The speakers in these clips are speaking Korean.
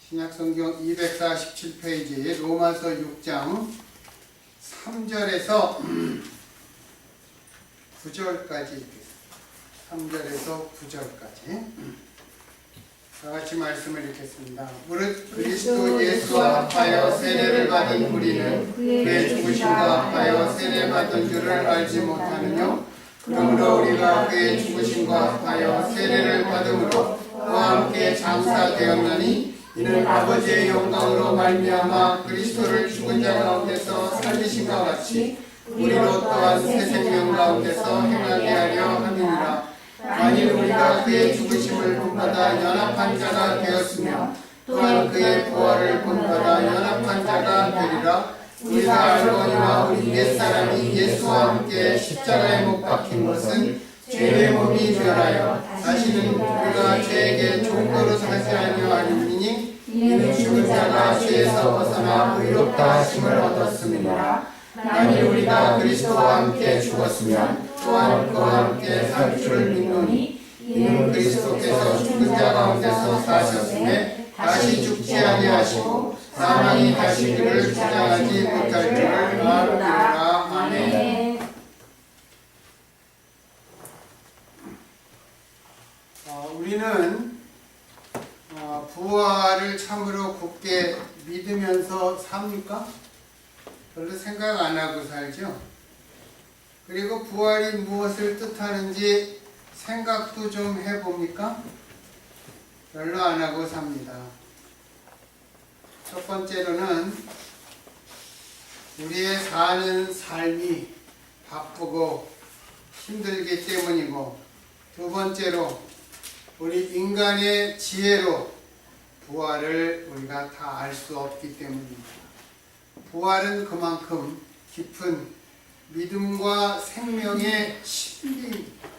신약성경 247페이지 로마서 6장 3절에서 9절까지 읽겠습니다. 3절에서 9절까지 다같이 말씀을 읽겠습니다. 무릇 그리스도 예수와 합하여 세례를 받은 우리는 그의 죽으심과 합하여 세례받은 줄을 알지 못하느뇨? 그러므로 우리가 그의 죽으심과 합하여 세례를 받음으로 그와 함께 장사되었나니 이는 아버지의 영광으로 말미암아 그리스도를 죽은 자 가운데서 살리심과 같이 우리로 또한 새 생명 가운데서 행하게 하려 함이니라. 만일 우리가 그의 죽으심을 본받아 연합한 자가 되었으며 또한 그의 부활을 본받아 연합한 자가 되리라. 우리가 알거니와 우리 옛사람이 예수와 함께 십자가에 못 박힌 것은 죄의 몸이 변하여 다시는 우리가 죄에게 종노릇 하지 아니하리니 이는 죽은 자가 죄에서 벗어나 의롭다 하심을 얻었음이니라. 만일 우리가 그리스도와 함께 죽었으면 또한 그와 함께 살 줄을 믿노니 이는 그리스도께서 죽은 자 가운데서 사셨음에 다시 죽지 아니하시고 사망이 다시 그를 주장하지 못할 줄을 알리라. 아멘. 우리는 부활을 참으로 굳게 믿으면서 삽니까? 별로 생각 안 하고 살죠. 그리고 부활이 무엇을 뜻하는지 생각도 좀 해봅니까? 별로 안 하고 삽니다. 첫 번째로는 우리의 사는 삶이 바쁘고 힘들기 때문이고, 두 번째로 우리 인간의 지혜로 부활을 우리가 다 알 수 없기 때문입니다. 부활은 그만큼 깊은 믿음과 생명의 신비입니다.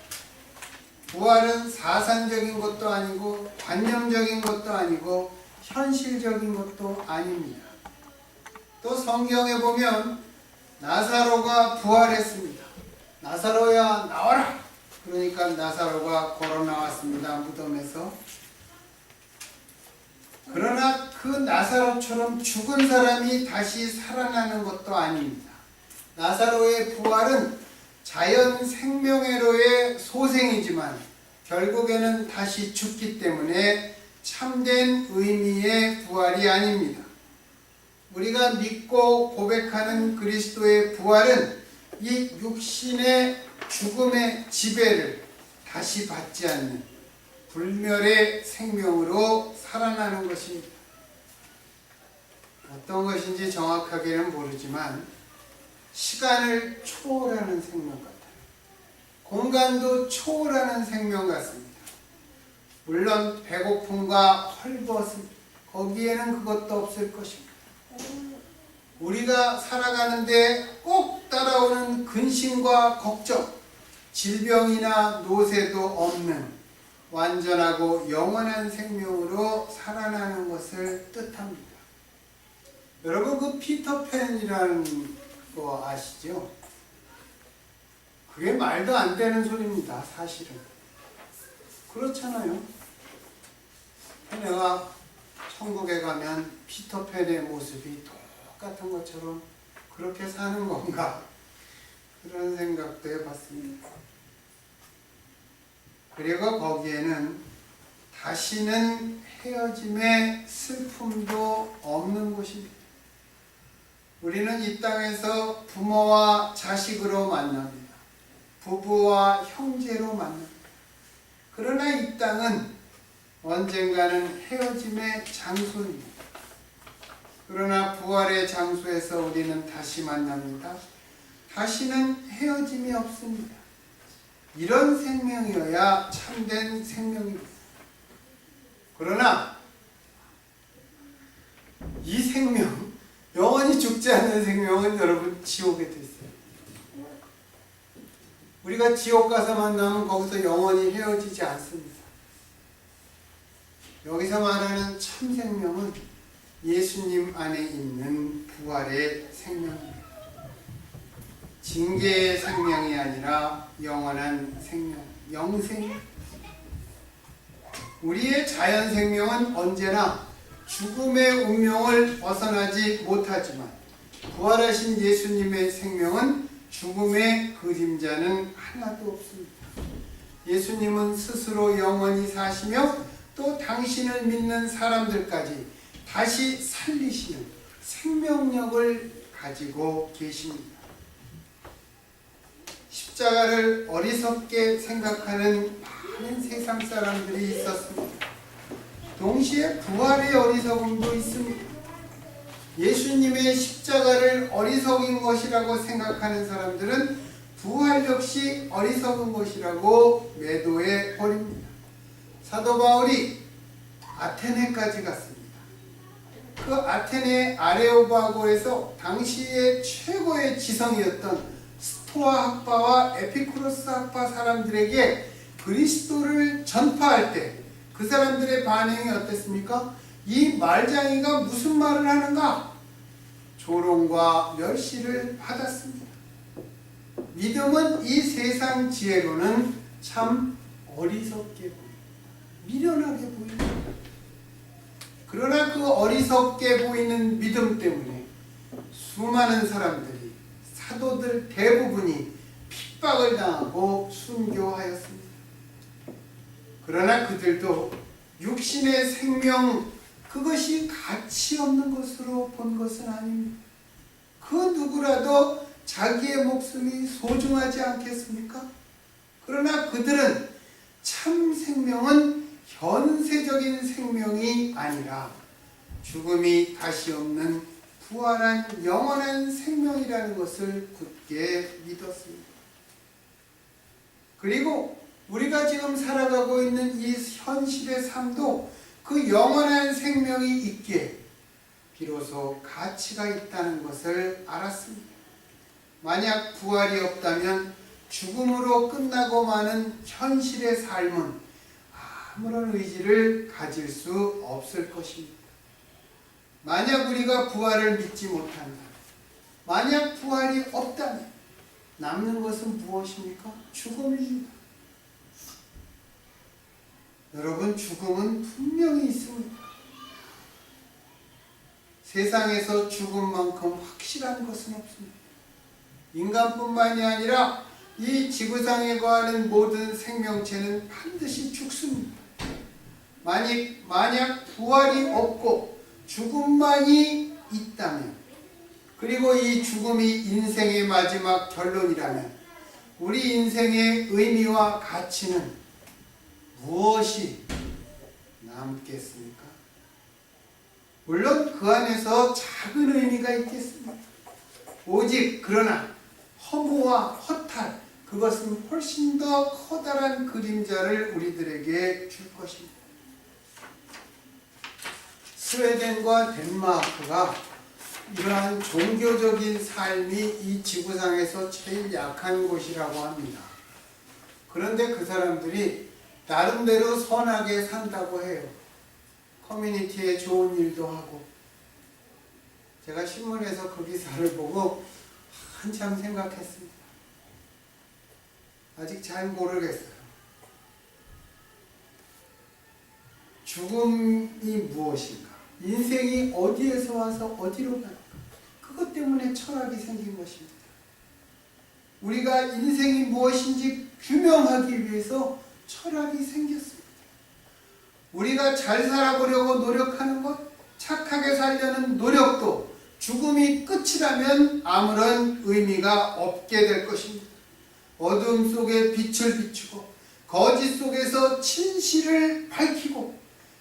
부활은 사상적인 것도 아니고 관념적인 것도 아니고 현실적인 것도 아닙니다. 또 성경에 보면 나사로가 부활했습니다. 나사로야 나와라! 그러니까 나사로가 걸어 나왔습니다. 무덤에서. 그러나 그 나사로처럼 죽은 사람이 다시 살아나는 것도 아닙니다. 나사로의 부활은 자연 생명회로의 소생이지만 결국에는 다시 죽기 때문에 참된 의미의 부활이 아닙니다. 우리가 믿고 고백하는 그리스도의 부활은 이 육신의 죽음의 지배를 다시 받지 않는 불멸의 생명으로 살아나는 것입니다. 어떤 것인지 정확하게는 모르지만 시간을 초월하는 생명 같아요. 공간도 초월하는 생명 같습니다. 물론 배고픔과 헐벗음, 거기에는 그것도 없을 것입니다. 우리가 살아가는데 꼭 따라오는 근심과 걱정, 질병이나 노쇠도 없는 완전하고 영원한 생명으로 살아나는 것을 뜻합니다. 여러분, 그 피터팬이라는 거 아시죠? 그게 말도 안 되는 소리입니다. 사실은 그렇잖아요. 내가 천국에 가면 피터팬의 모습이 똑같은 것처럼 그렇게 사는 건가? 그런 생각도 해봤습니다. 그리고 거기에는 다시는 헤어짐의 슬픔도 없는 곳입니다. 우리는 이 땅에서 부모와 자식으로 만납니다. 부부와 형제로 만납니다. 그러나 이 땅은 언젠가는 헤어짐의 장소입니다. 그러나 부활의 장소에서 우리는 다시 만납니다. 다시는 헤어짐이 없습니다. 이런 생명이어야 참된 생명입니다. 그러나 이 생명, 영원히 죽지 않는 생명은 여러분 지옥에 있어요. 우리가 지옥 가서 만나면 거기서 영원히 헤어지지 않습니다. 여기서 말하는 참 생명은 예수님 안에 있는 부활의 생명입니다. 징계의 생명이 아니라 영원한 생명, 영생. 우리의 자연 생명은 언제나 죽음의 운명을 벗어나지 못하지만 부활하신 예수님의 생명은 죽음의 그림자는 하나도 없습니다. 예수님은 스스로 영원히 사시며 또 당신을 믿는 사람들까지 다시 살리시는 생명력을 가지고 계십니다. 십자가를 어리석게 생각하는 많은 세상 사람들이 있었습니다. 동시에 부활의 어리석음도 있습니다. 예수님의 십자가를 어리석은 것이라고 생각하는 사람들은 부활 역시 어리석은 것이라고 매도해 버립니다. 사도 바울이 아테네까지 갔습니다. 그 아테네 아레오바고에서 당시의 최고의 지성이었던 스토아 학파와 에피쿠로스 학파 사람들에게 그리스도를 전파할 때 그 사람들의 반응이 어땠습니까? 이 말장이가 무슨 말을 하는가? 조롱과 멸시를 받았습니다. 믿음은 이 세상 지혜로는 참 어리석게 보입니다. 미련하게 보입니다. 그러나 그 어리석게 보이는 믿음 때문에 수많은 사람들이, 사도들 대부분이 핍박을 당하고 순교하였습니다. 그러나 그들도 육신의 생명, 그것이 가치 없는 것으로 본 것은 아닙니다. 그 누구라도 자기의 목숨이 소중하지 않겠습니까? 그러나 그들은 참 생명은 현세적인 생명이 아니라 죽음이 다시 없는 부활한 영원한 생명이라는 것을 굳게 믿었습니다. 그리고 우리가 지금 살아가고 있는 이 현실의 삶도 그 영원한 생명이 있기에 비로소 가치가 있다는 것을 알았습니다. 만약 부활이 없다면 죽음으로 끝나고 마는 현실의 삶은 아무런 의지를 가질 수 없을 것입니다. 만약 우리가 부활을 믿지 못한다, 만약 부활이 없다면 남는 것은 무엇입니까? 죽음입니다. 여러분, 죽음은 분명히 있습니다. 세상에서 죽음만큼 확실한 것은 없습니다. 인간뿐만이 아니라 이 지구상에 거하는 모든 생명체는 반드시 죽습니다. 만약 부활이 없고 죽음만이 있다면, 그리고 이 죽음이 인생의 마지막 결론이라면 우리 인생의 의미와 가치는 무엇이 남겠습니까? 물론 그 안에서 작은 의미가 있겠습니다. 오직 그러나 허무와 허탈, 그것은 훨씬 더 커다란 그림자를 우리들에게 줄 것입니다. 스웨덴과 덴마크가 이러한 종교적인 삶이 이 지구상에서 제일 약한 곳이라고 합니다. 그런데 그 사람들이 나름대로 선하게 산다고 해요. 커뮤니티에 좋은 일도 하고. 제가 신문에서 그 기사를 보고 한참 생각했습니다. 아직 잘 모르겠어요. 죽음이 무엇인가? 인생이 어디에서 와서 어디로 갈까? 그것 때문에 철학이 생긴 것입니다. 우리가 인생이 무엇인지 규명하기 위해서 철학이 생겼습니다. 우리가 잘 살아보려고 노력하는 것, 착하게 살려는 노력도 죽음이 끝이라면 아무런 의미가 없게 될 것입니다. 어둠 속에 빛을 비추고 거짓 속에서 진실을 밝히고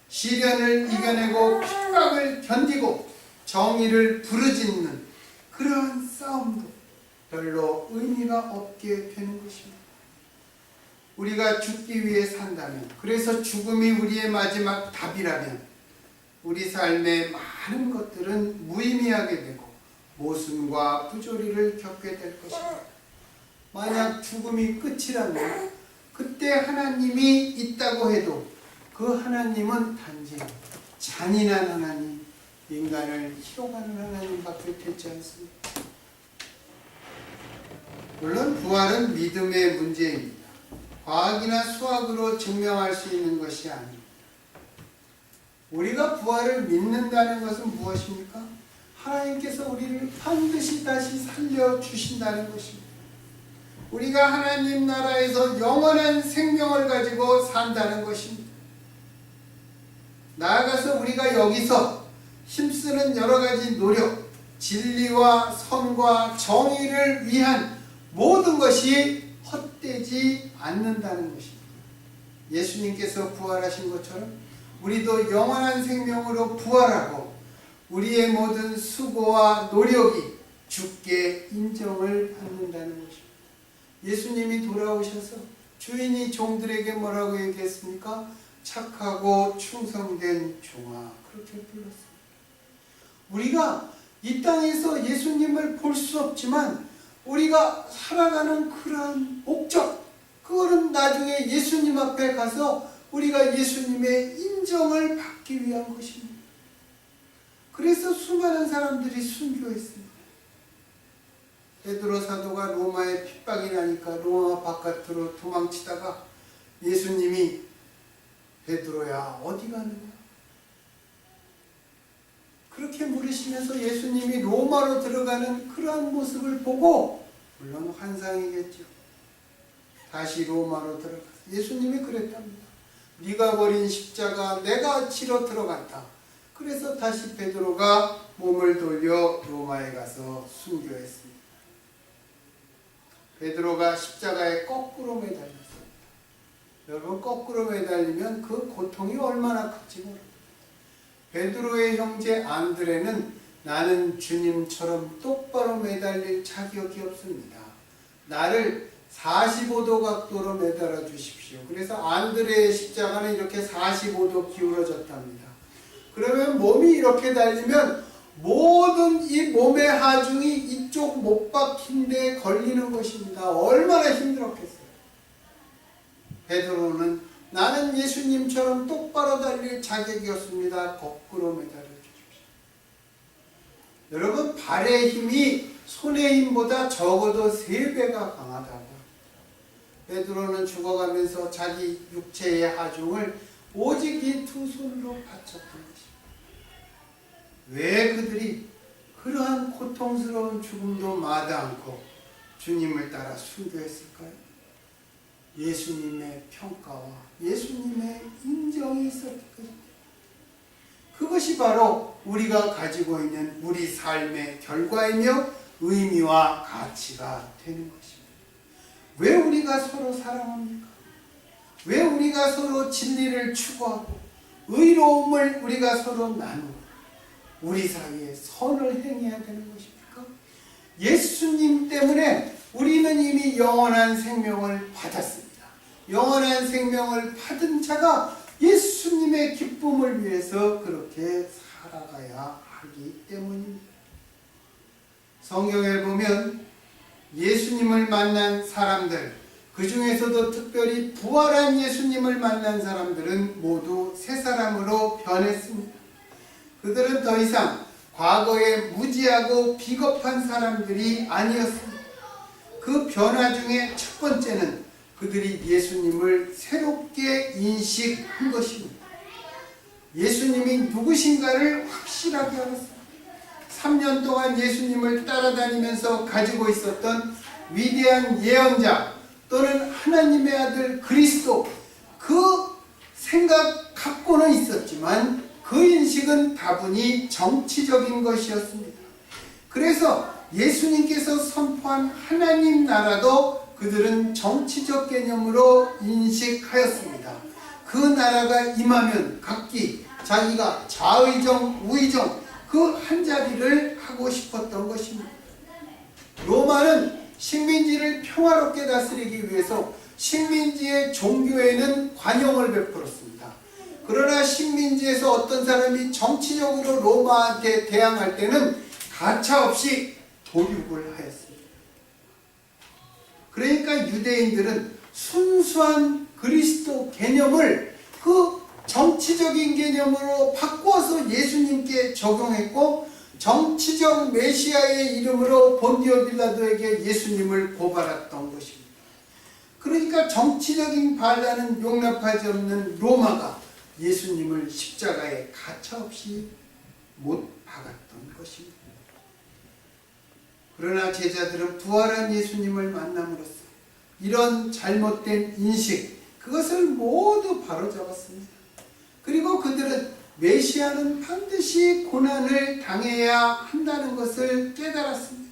시련을 이겨내고 핍박을 견디고 정의를 부르짖는 그러한 싸움도 별로 의미가 없게 되는 것입니다. 우리가 죽기 위해 산다면, 그래서 죽음이 우리의 마지막 답이라면 우리 삶의 많은 것들은 무의미하게 되고 모순과 부조리를 겪게 될 것입니다. 만약 죽음이 끝이라면 그때 하나님이 있다고 해도 그 하나님은 단지 잔인한 하나님, 인간을 희롱하는 하나님밖에 되지 않습니다. 물론 부활은 믿음의 문제입니다. 과학이나 수학으로 증명할 수 있는 것이 아닙니다. 우리가 부활을 믿는다는 것은 무엇입니까? 하나님께서 우리를 반드시 다시 살려주신다는 것입니다. 우리가 하나님 나라에서 영원한 생명을 가지고 산다는 것입니다. 나아가서 우리가 여기서 힘쓰는 여러 가지 노력, 진리와 선과 정의를 위한 모든 것이 헛되지 않는다는 것입니다. 예수님께서 부활하신 것처럼 우리도 영원한 생명으로 부활하고 우리의 모든 수고와 노력이 주께 인정을 받는다는 것입니다. 예수님이 돌아오셔서 주인이 종들에게 뭐라고 얘기했습니까? 착하고 충성된 종아, 그렇게 불렀습니다. 우리가 이 땅에서 예수님을 볼 수 없지만 우리가 살아가는 그러한 목적, 그거는 나중에 예수님 앞에 가서 우리가 예수님의 인정을 받기 위한 것입니다. 그래서 수많은 사람들이 순교했습니다. 베드로 사도가 로마에 핍박이 나니까 로마 바깥으로 도망치다가 예수님이 베드로야 어디 가느냐? 그렇게 물으시면서 예수님이 로마로 들어가는 그러한 모습을 보고, 물론 환상이겠죠, 다시 로마로 들어가서 예수님이 그랬답니다. 네가 버린 십자가 내가 지러 들어갔다. 그래서 다시 베드로가 몸을 돌려 로마에 가서 순교했습니다. 베드로가 십자가에 거꾸로 매달렸습니다. 여러분, 거꾸로 매달리면 그 고통이 얼마나 큰지 모릅니다. 베드로의 형제 안드레는 나는 주님처럼 똑바로 매달릴 자격이 없습니다. 나를 45도 각도로 매달아 주십시오. 그래서 안드레의 십자가는 이렇게 45도 기울어졌답니다. 그러면 몸이 이렇게 달리면 모든 이 몸의 하중이 이쪽 못 박힌 데 걸리는 것입니다. 얼마나 힘들었겠어요. 베드로는 나는 예수님처럼 똑바로 달릴 자격이 없습니다. 거꾸로 매달려 주십시오. 여러분, 발의 힘이 손의 힘보다 적어도 3배가 강하다고. 베드로는 죽어가면서 자기 육체의 하중을 오직 이 2손으로 바쳤던 것입니다. 왜 그들이 그러한 고통스러운 죽음도 마다 않고 주님을 따라 순교했을까요? 예수님의 평가와 예수님의 인정이 있었기 때문입니다. 그것이 바로 우리가 가지고 있는 우리 삶의 결과이며 의미와 가치가 되는 것입니다. 왜 우리가 서로 사랑합니까? 왜 우리가 서로 진리를 추구하고 의로움을 우리가 서로 나누고 우리 사이에 선을 행해야 되는 것입니까? 예수님 때문에 우리는 이미 영원한 생명을 받았습니다. 영원한 생명을 받은 자가 예수님의 기쁨을 위해서 그렇게 살아가야 하기 때문입니다. 성경에 보면 예수님을 만난 사람들, 그 중에서도 특별히 부활한 예수님을 만난 사람들은 모두 새 사람으로 변했습니다. 그들은 더 이상 과거에 무지하고 비겁한 사람들이 아니었습니다. 그 변화 중에 첫 번째는 그들이 예수님을 새롭게 인식한 것입니다. 예수님이 누구신가를 확실하게 알았습니다. 3년 동안 예수님을 따라다니면서 가지고 있었던 위대한 예언자 또는 하나님의 아들 그리스도, 그 생각 갖고는 있었지만 그 인식은 다분히 정치적인 것이었습니다. 그래서 예수님께서 선포한 하나님 나라도 그들은 정치적 개념으로 인식하였습니다. 그 나라가 임하면 각기 자기가 좌의정, 우의정 그 한 자리를 하고 싶었던 것입니다. 로마는 식민지를 평화롭게 다스리기 위해서 식민지의 종교에는 관용을 베풀었습니다. 그러나 식민지에서 어떤 사람이 정치적으로 로마한테 대항할 때는 가차없이 도륙을 하였습니다. 그러니까 유대인들은 순수한 그리스도 개념을 그 정치적인 개념으로 바꿔서 예수님께 적용했고, 정치적 메시아의 이름으로 본디오 빌라도에게 예수님을 고발했던 것입니다. 그러니까 정치적인 반란은 용납하지 없는 로마가 예수님을 십자가에 가차없이 못 박았던 것입니다. 그러나 제자들은 부활한 예수님을 만남으로써 이런 잘못된 인식, 그것을 모두 바로잡았습니다. 그리고 그들은 메시아는 반드시 고난을 당해야 한다는 것을 깨달았습니다.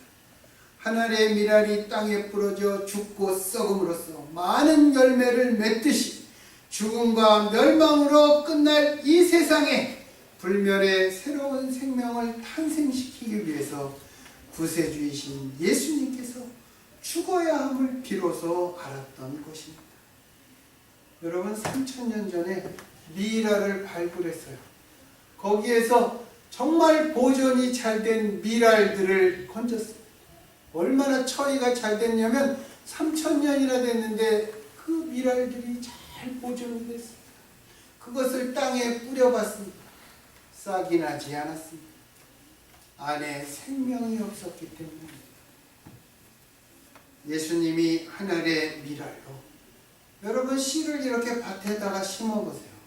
하늘의 밀알이 땅에 부러져 죽고 썩음으로써 많은 열매를 맺듯이 죽음과 멸망으로 끝날 이 세상에 불멸의 새로운 생명을 탄생시키기 위해서 구세주이신 예수님께서 죽어야 함을 비로소 알았던 것입니다. 여러분, 3000년 전에 미랄을 발굴했어요. 거기에서 정말 보존이 잘 된 미랄들을 건졌어요. 얼마나 처리가 잘 됐냐면 3000년이나 됐는데 그 미랄들이 잘 보존이 됐습니다. 그것을 땅에 뿌려봤습니다. 싹이 나지 않았습니다. 안에 생명이 없었기 때문입니다. 예수님이 하늘의 미랄로, 여러분 씨를 이렇게 밭에다가 심어보세요.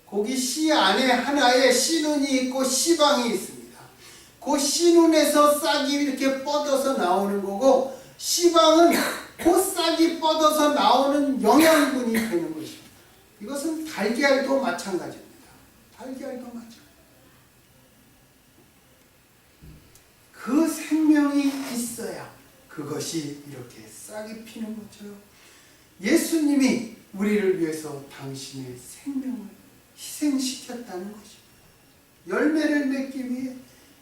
거기 씨 안에 하나에 씨눈이 있고 씨방이 있습니다. 그 씨눈에서 싹이 이렇게 뻗어서 나오는 거고, 씨방은 그 싹이 뻗어서 나오는 영양분이 되는 것입니다. 이것은 달걀도 마찬가지입니다. 달걀도 마찬가지. 그 생명이 있어야 그것이 이렇게 싹이 피는 것처럼 예수님이 우리를 위해서 당신의 생명을 희생시켰다는 것입니다. 열매를 맺기 위해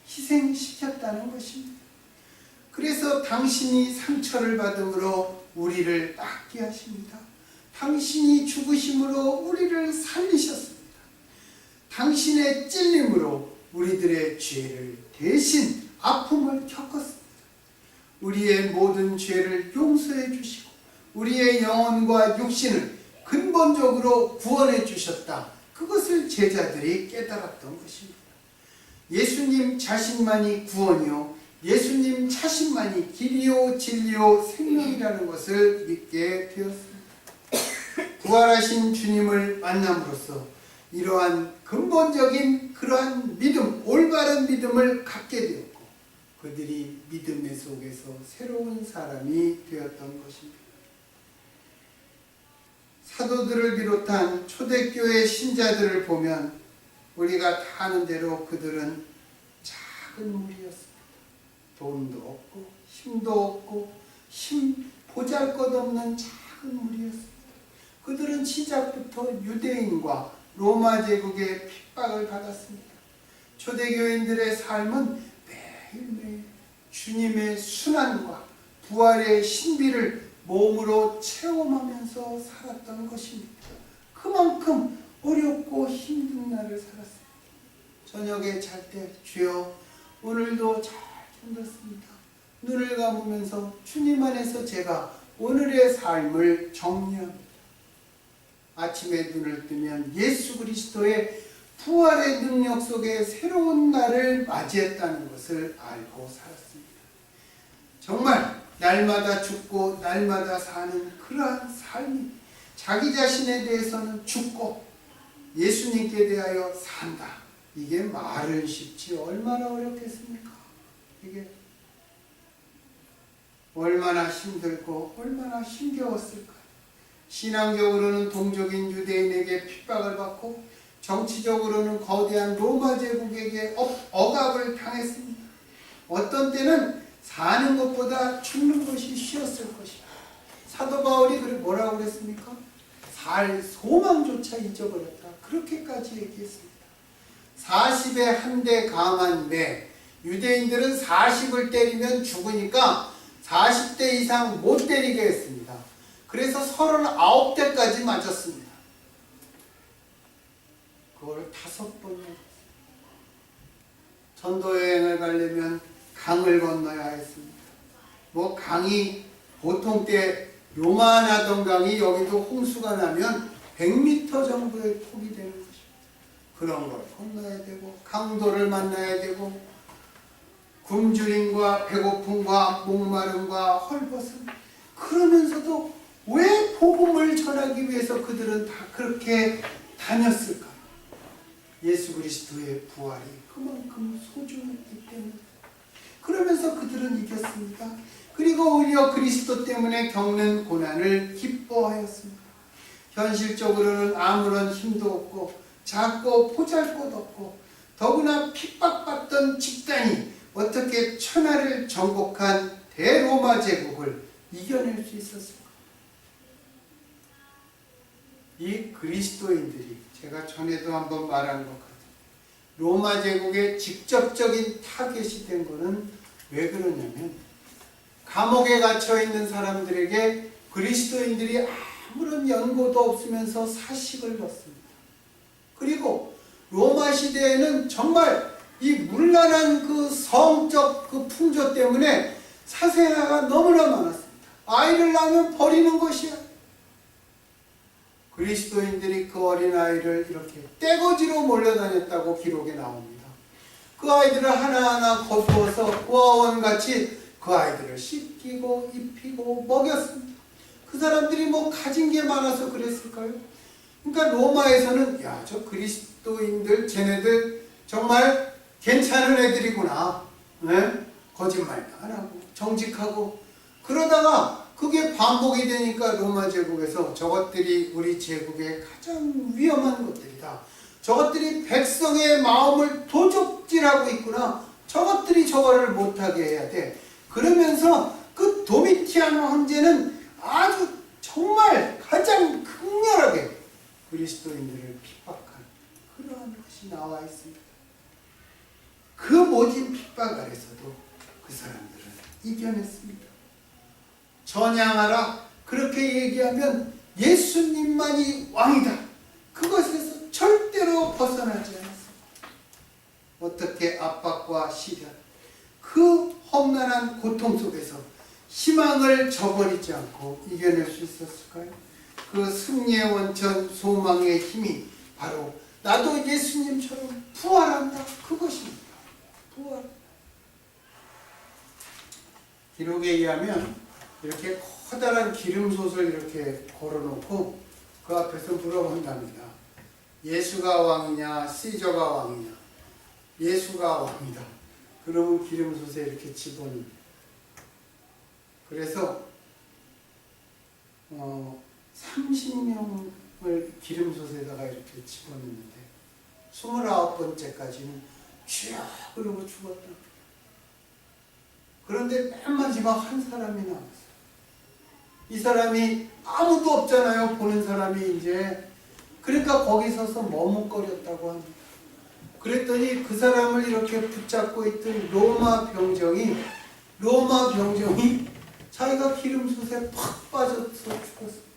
희생시켰다는 것입니다. 그래서 당신이 상처를 받음으로 우리를 낫게 하십니다. 당신이 죽으심으로 우리를 살리셨습니다. 당신의 찔림으로 우리들의 죄를 대신 아픔을 겪었습니다. 우리의 모든 죄를 용서해 주시고 우리의 영혼과 육신을 근본적으로 구원해 주셨다. 그것을 제자들이 깨달았던 것입니다. 예수님 자신만이 구원이요, 예수님 자신만이 길이요 진리요 생명이라는 것을 믿게 되었습니다. 부활하신 주님을 만남으로써 이러한 근본적인 그러한 믿음, 올바른 믿음을 갖게 되었고 그들이 믿음의 속에서 새로운 사람이 되었던 것입니다. 사도들을 비롯한 초대교회 신자들을 보면 우리가 다 아는 대로 그들은 작은 무리였습니다. 돈도 없고 힘도 없고 보잘것없는 작은 무리였습니다. 그들은 시작부터 유대인과 로마 제국의 핍박을 받았습니다. 초대교인들의 삶은 매일매일 주님의 순환과 부활의 신비를 몸으로 체험하면서 살았던 것입니다. 그만큼 어렵고 힘든 날을 살았습니다. 저녁에 잘 때 주여 오늘도 잘 견뎠습니다. 눈을 감으면서 주님 안에서 제가 오늘의 삶을 정리합니다. 아침에 눈을 뜨면 예수 그리스도의 부활의 능력 속에 새로운 날을 맞이했다는 것을 알고 살았습니다. 정말 날마다 죽고 날마다 사는 그러한 삶이 자기 자신에 대해서는 죽고 예수님께 대하여 산다. 이게 말은 쉽지 얼마나 어렵겠습니까? 이게 얼마나 힘들고 얼마나 힘겨웠을까. 신앙적으로는 동족인 유대인에게 핍박을 받고 정치적으로는 거대한 로마 제국에게 억압을 당했습니다. 어떤 때는 사는 것보다 죽는 것이 쉬웠을 것이다. 사도 바울이 뭐라고 그랬습니까? 살 소망조차 잊어버렸다. 그렇게까지 얘기했습니다. 40에 한 대 강한 매. 유대인들은 40을 때리면 죽으니까 40대 이상 못 때리게 했습니다. 그래서 39대까지 맞았습니다. 그걸 5번 했습니다. 전도여행을 가려면 강을 건너야 했습니다. 강이 보통 때 요만하던 강이 여기도 홍수가 나면 100m 정도의 폭이 되는 것입니다. 그런 걸 건너야 되고 강도를 만나야 되고 굶주림과 배고픔과 목마름과 헐벗음, 그러면서도 왜 복음을 전하기 위해서 그들은 다 그렇게 다녔을까? 예수 그리스도의 부활이 그만큼 소중했기 때문에 그러면서 그들은 이겼습니다. 그리고 오히려 그리스도 때문에 겪는 고난을 기뻐하였습니다. 현실적으로는 아무런 힘도 없고 작고 보잘것없고 더구나 핍박받던 집단이 어떻게 천하를 정복한 대로마 제국을 이겨낼 수 있었을까? 이 그리스도인들이 제가 전에도 한번 말한 것 같아요. 로마 제국의 직접적인 타겟이 된 것은 왜 그러냐면 감옥에 갇혀 있는 사람들에게 그리스도인들이 아무런 연고도 없으면서 사식을 넣습니다. 그리고 로마 시대에는 정말 이 문란한 그 성적 그 풍조 때문에 사생아가 너무나 많았습니다. 아이를 낳으면 버리는 것이야. 그리스도인들이 그 어린아이를 이렇게 떼거지로 몰려다녔다고 기록에 나옵니다. 그 아이들을 하나하나 거두어서 고아원같이 그 아이들을 씻기고 입히고 먹였습니다. 그 사람들이 뭐 가진 게 많아서 그랬을까요? 그러니까 로마에서는 야, 저 그리스도인들 쟤네들 정말 괜찮은 애들이구나. 네? 거짓말도 안 하고 정직하고 그러다가 그게 반복이 되니까 로마 제국에서 저것들이 우리 제국의 가장 위험한 것들이다. 저것들이 백성의 마음을 도적질하고 있구나. 저것들이 저거를 못하게 해야 돼. 그러면서 그 도미티아노 황제는 아주 정말 가장 극렬하게 그리스도인들을 핍박한 그러한 것이 나와 있습니다. 그 모진 핍박 아래서도 그 사람들은 이겨냈습니다. 전향하라 그렇게 얘기하면 예수님만이 왕이다. 그것에서 절대로 벗어나지 않았습니다. 어떻게 압박과 시련 그 험난한 고통 속에서 희망을 저버리지 않고 이겨낼 수 있었을까요? 그 승리의 원천 소망의 힘이 바로 나도 예수님처럼 부활한다. 그것입니다. 부활. 기록에 의하면 이렇게 커다란 기름솥을 이렇게 걸어놓고 그 앞에서 물어본답니다. 예수가 왕이냐 시저가 왕이냐. 예수가 왕이다. 그러면 기름솥에 이렇게 집어넣습니다. 그래서 30명을 기름솥에다가 이렇게 집어넣는데 29번째까지는 쥐어 그러고 죽었다. 그런데 맨 마지막 한 사람이 남았어요. 이 사람이 아무도 없잖아요. 보는 사람이 이제. 그러니까 거기 서서 머뭇거렸다고 합니다. 그랬더니 그 사람을 이렇게 붙잡고 있던 로마 병정이 자기가 기름솥에 팍 빠져서 죽었어요.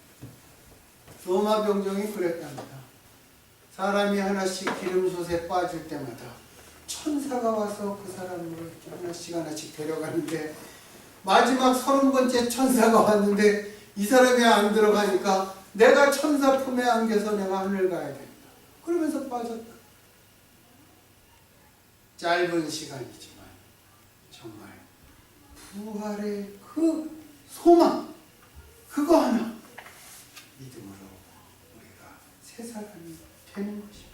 로마 병정이 그랬답니다. 사람이 하나씩 기름솥에 빠질 때마다 천사가 와서 그 사람을 이렇게 하나씩 데려가는데 마지막 30번째 천사가 왔는데 이 사람이 안 들어가니까 내가 천사 품에 안겨서 내가 하늘 가야 된다. 그러면서 빠졌다. 짧은 시간이지만 정말 부활의 그 소망 그거 하나 믿음으로 우리가 새 사람이 되는 것입니다.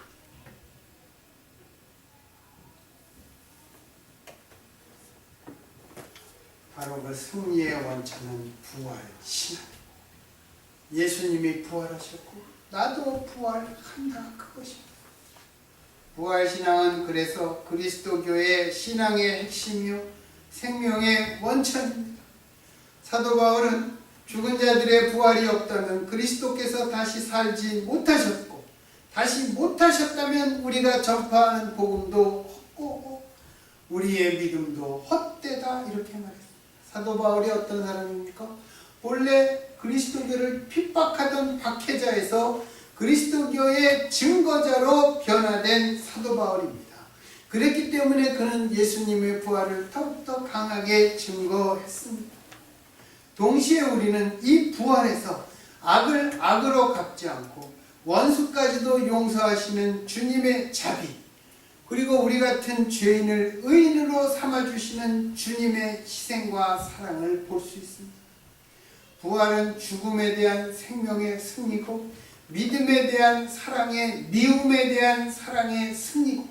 바로 그 승리의 원천은 부활 신앙. 예수님이 부활하셨고 나도 부활한다. 그것입니다. 부활신앙은 그래서 그리스도교의 신앙의 핵심이요 생명의 원천입니다. 사도 바울은 죽은 자들의 부활이 없다면 그리스도께서 다시 살지 못하셨고 다시 못하셨다면 우리가 전파하는 복음도 헛되고 우리의 믿음도 헛되다 이렇게 말했습니다. 사도 바울이 어떤 사람입니까? 본래 그리스도교를 핍박하던 박해자에서 그리스도교의 증거자로 변화된 사도 바울입니다. 그랬기 때문에 그는 예수님의 부활을 더욱더 강하게 증거했습니다. 동시에 우리는 이 부활에서 악을 악으로 갚지 않고 원수까지도 용서하시는 주님의 자비, 그리고 우리 같은 죄인을 의인으로 삼아주시는 주님의 희생과 사랑을 볼 수 있습니다. 부활은 죽음에 대한 생명의 승리고 믿음에 대한 사랑의, 미움에 대한 사랑의 승리고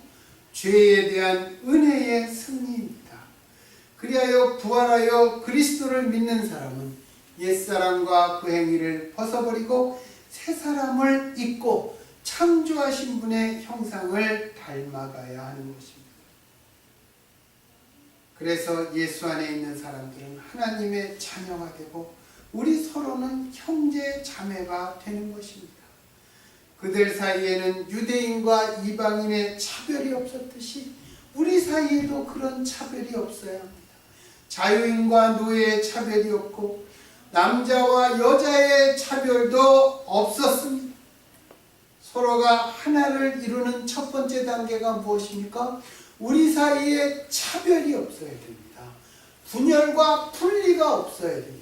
죄에 대한 은혜의 승리입니다. 그리하여 부활하여 그리스도를 믿는 사람은 옛사람과 그 행위를 벗어버리고 새 사람을 입고 창조하신 분의 형상을 닮아가야 하는 것입니다. 그래서 예수 안에 있는 사람들은 하나님의 자녀가 되고 우리 서로는 형제 자매가 되는 것입니다. 그들 사이에는 유대인과 이방인의 차별이 없었듯이 우리 사이에도 그런 차별이 없어야 합니다. 자유인과 노예의 차별이 없고 남자와 여자의 차별도 없었습니다. 서로가 하나를 이루는 첫 번째 단계가 무엇입니까? 우리 사이에 차별이 없어야 됩니다. 분열과 분리가 없어야 됩니다.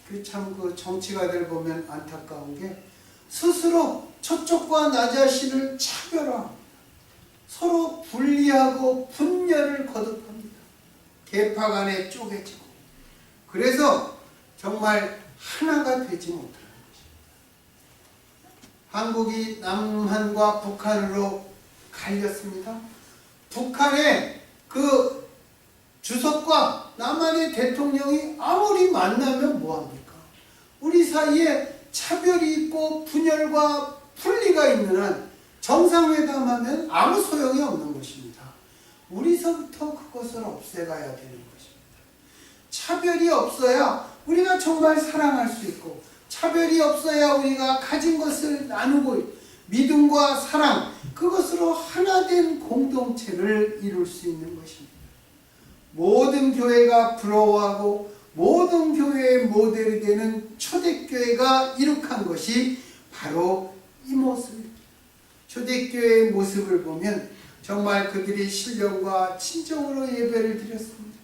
그 정치가들 보면 안타까운 게 스스로 저쪽과 나 자신을 차별합니다. 서로 분리하고 분열을 거듭합니다. 계파 간에 쪼개지고 그래서 정말 하나가 되지 못하는 것입니다. 한국이 남한과 북한으로 갈렸습니다. 북한의 그 주석과 남한의 대통령이 아무리 만나면 뭐합니까? 우리 사이에 차별이 있고 분열과 분리가 있는 한 정상회담하면 아무 소용이 없는 것입니다. 우리서부터 그것을 없애가야 되는 것입니다. 차별이 없어야 우리가 정말 사랑할 수 있고 차별이 없어야 우리가 가진 것을 나누고 믿음과 사랑 그것으로 하나된 공동체를 이룰 수 있는 것입니다. 모든 교회가 부러워하고 모든 교회의 모델이 되는 초대교회가 이룩한 것이 바로 이 모습입니다. 초대교회의 모습을 보면 정말 그들이 신령과 친정으로 예배를 드렸습니다.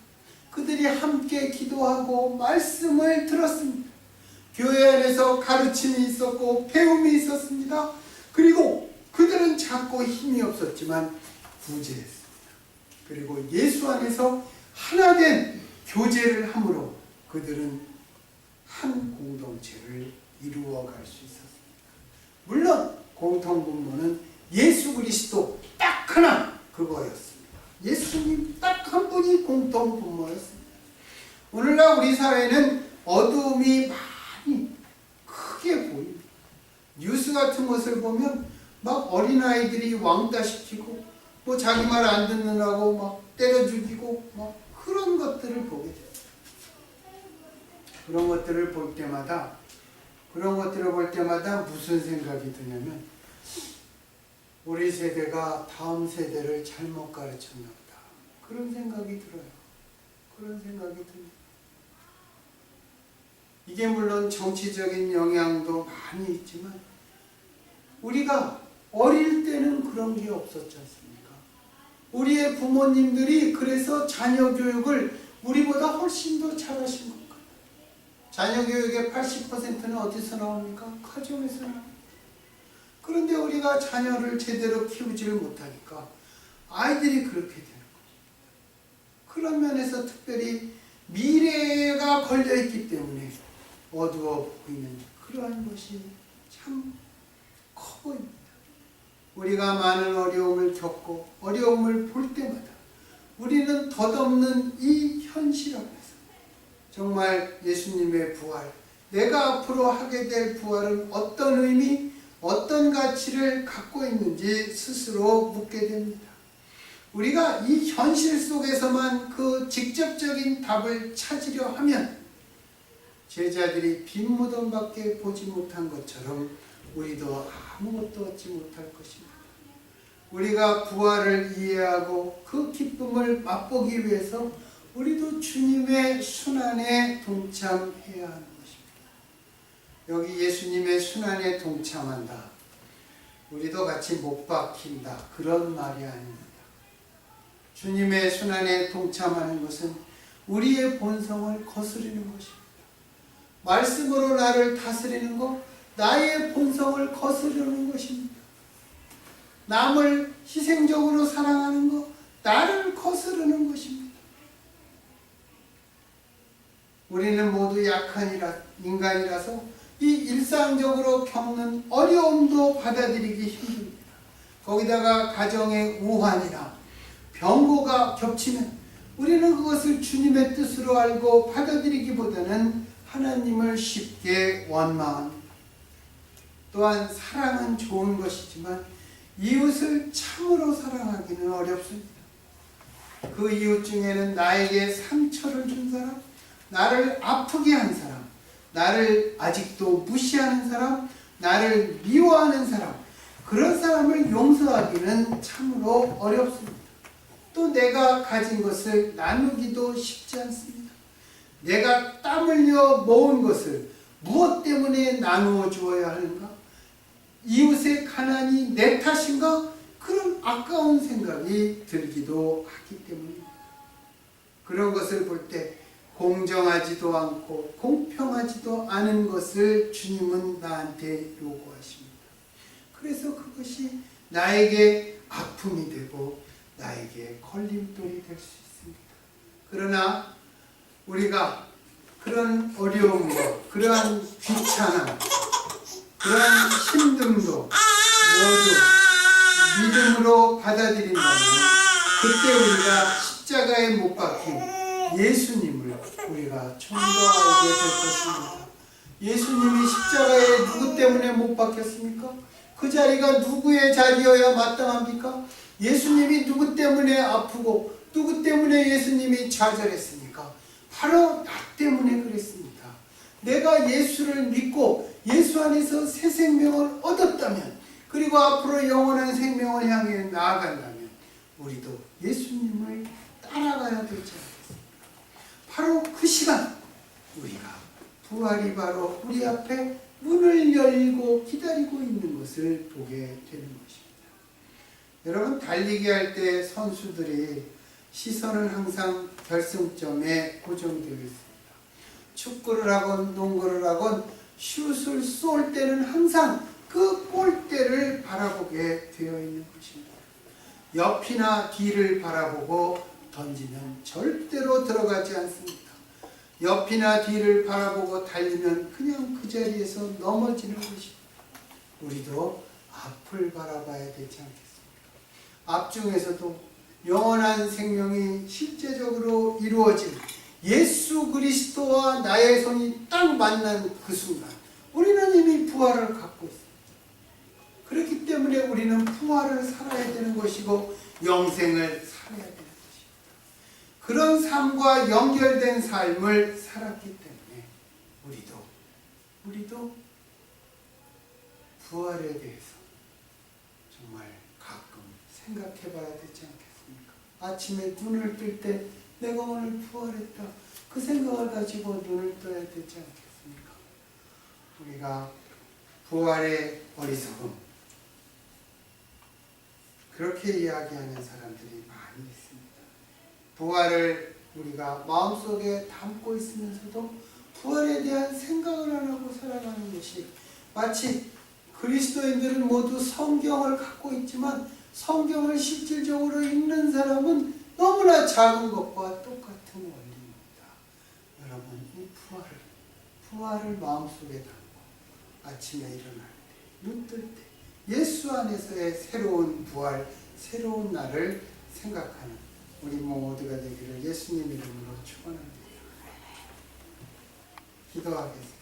그들이 함께 기도하고 말씀을 들었습니다. 교회 안에서 가르침이 있었고 배움이 있었습니다. 그리고 그들은 작고 힘이 없었지만 구제했습니다. 그리고 예수 안에서 하나된 교제를 함으로 그들은 한 공동체를 이루어갈 수 있었습니다. 물론 공통분모는 예수 그리스도 딱 하나 그거였습니다. 예수님 딱 한 분이 공통분모였습니다. 오늘날 우리 사회는 어두움이 많이 크게 보입니다. 뉴스 같은 것을 보면 막 어린아이들이 왕따시키고 뭐 자기 말 안 듣느라고 막 때려 죽이고 막 그런 것들을 보게 돼요. 그런 것들을 볼 때마다 무슨 생각이 드냐면 우리 세대가 다음 세대를 잘못 가르쳤나 보다. 그런 생각이 들어요. 그런 생각이 듭니다. 이게 물론 정치적인 영향도 많이 있지만 우리가 어릴 때는 그런 게 없었지 않습니까? 우리의 부모님들이 그래서 자녀 교육을 우리보다 훨씬 더 잘하신 것 같아요. 자녀 교육의 80%는 어디서 나옵니까? 가정에서 나옵니다. 그런데 우리가 자녀를 제대로 키우지를 못하니까 아이들이 그렇게 되는 거죠. 그런 면에서 특별히 미래가 걸려있기 때문에 어두워 보이는 그러한 것이 참 커 보입니다. 우리가 많은 어려움을 겪고 어려움을 볼 때마다 우리는 덧없는 이 현실 앞에서 정말 예수님의 부활, 내가 앞으로 하게 될 부활은 어떤 의미, 어떤 가치를 갖고 있는지 스스로 묻게 됩니다. 우리가 이 현실 속에서만 그 직접적인 답을 찾으려 하면 제자들이 빈 무덤밖에 보지 못한 것처럼 우리도 아무것도 얻지 못할 것입니다. 우리가 부활을 이해하고 그 기쁨을 맛보기 위해서 우리도 주님의 순환에 동참해야 하는 것입니다. 여기 예수님의 순환에 동참한다. 우리도 같이 못 박힌다. 그런 말이 아닙니다. 주님의 순환에 동참하는 것은 우리의 본성을 거스르는 것입니다. 말씀으로 나를 다스리는 것, 나의 본성을 거스르는 것입니다. 남을 희생적으로 사랑하는 것, 나를 거스르는 것입니다. 우리는 모두 약한 인간이라서 이 일상적으로 겪는 어려움도 받아들이기 힘듭니다. 거기다가 가정의 우환이나 병고가 겹치면 우리는 그것을 주님의 뜻으로 알고 받아들이기보다는 하나님을 쉽게 원망합니다. 또한 사랑은 좋은 것이지만 이웃을 참으로 사랑하기는 어렵습니다. 그 이웃 중에는 나에게 상처를 준 사람, 나를 아프게 한 사람, 나를 아직도 무시하는 사람, 나를 미워하는 사람, 그런 사람을 용서하기는 참으로 어렵습니다. 또 내가 가진 것을 나누기도 쉽지 않습니다. 내가 땀 흘려 모은 것을 무엇 때문에 나누어 주어야 하는가? 이웃의 가난이 내 탓인가? 그런 아까운 생각이 들기도 하기 때문입니다. 그런 것을 볼 때 공정하지도 않고 공평하지도 않은 것을 주님은 나한테 요구하십니다. 그래서 그것이 나에게 아픔이 되고 나에게 걸림돌이 될 수 있습니다. 그러나 우리가 그런 어려움과 그러한 귀찮음, 그러한 힘듦도 모두 믿음으로 받아들인다면 그때 우리가 십자가에 못 박힌 예수님을 우리가 좀 더 알게 될 것입니다. 예수님이 십자가에 누구 때문에 못 박혔습니까? 그 자리가 누구의 자리여야 마땅합니까? 예수님이 누구 때문에 아프고 누구 때문에 예수님이 좌절했습니까? 바로 나 때문에 그랬습니다. 내가 예수를 믿고 예수 안에서 새 생명을 얻었다면, 그리고 앞으로 영원한 생명을 향해 나아간다면 우리도 예수님을 따라가야 되지 않겠습니까? 바로 그 시간 우리가 부활이 바로 우리 앞에 문을 열고 기다리고 있는 것을 보게 되는 것입니다. 여러분, 달리기 할 때 선수들이 시선은 항상 결승점에 고정되어 있습니다. 축구를 하건 농구를 하건 슛을 쏠 때는 항상 그 골대를 바라보게 되어 있는 것입니다. 옆이나 뒤를 바라보고 던지면 절대로 들어가지 않습니다. 옆이나 뒤를 바라보고 달리면 그냥 그 자리에서 넘어지는 것입니다. 우리도 앞을 바라봐야 되지 않겠습니까? 앞 중에서도 영원한 생명이 실제적으로 이루어진 예수 그리스도와 나의 손이 딱 만난 그 순간 우리는 이미 부활을 갖고 있습니다. 그렇기 때문에 우리는 부활을 살아야 되는 것이고 영생을 살아야 되는 것입니다. 그런 삶과 연결된 삶을 살았기 때문에 우리도 부활에 대해서 정말 가끔 생각해 봐야 되지 않겠습니까? 아침에 눈을 뜰 때 내가 오늘 부활했다, 그 생각을 가지고 눈을 떠야 되지 않겠습니까? 우리가 부활의 어리석음, 그렇게 이야기하는 사람들이 많이 있습니다. 부활을 우리가 마음속에 담고 있으면서도 부활에 대한 생각을 안 하고 살아가는 것이, 마치 그리스도인들은 모두 성경을 갖고 있지만 성경을 실질적으로 읽는 사람은 너무나 작은 것과 똑같은 원리입니다. 여러분, 이 부활을 마음속에 담고 아침에 일어날 때, 눈 뜰 때 예수 안에서의 새로운 부활, 새로운 날을 생각하는 우리 모두가 되기를 예수님 이름으로 축원합니다. 기도하겠습니다.